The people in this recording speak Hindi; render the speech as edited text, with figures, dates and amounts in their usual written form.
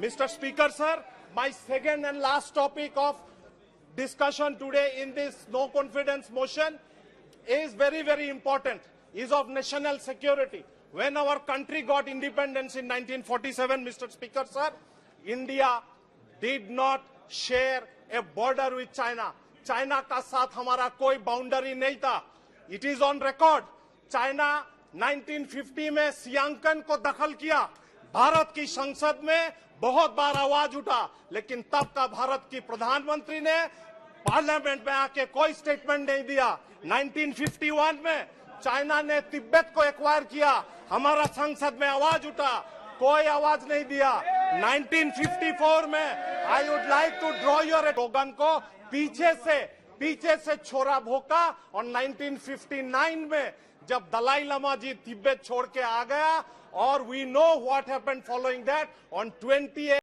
Mr. Speaker, sir, my second and last topic of discussion today in this no confidence motion is very, very important, is of national security. When our country got independence in 1947, Mr. Speaker, sir, India did not share a border with China. China का साथ हमारा कोई बाउंड्री नहीं था. It is on record. China 1950 में सियांकन को दखल किया. भारत की संसद में बहुत बार आवाज उठा, लेकिन तब का भारत की प्रधानमंत्री ने पार्लियामेंट में आके कोई स्टेटमेंट नहीं दिया. 1951 में चाइना ने तिब्बत को एक्वायर किया, हमारा संसद में आवाज उठा, कोई आवाज नहीं दिया. 1954 में I would like to draw your slogan को पीछे से छोरा भोका, और 1959 में जब दलाई लामा जी तिब्बत छोड़ के आ गया, और we know what happened following that on 28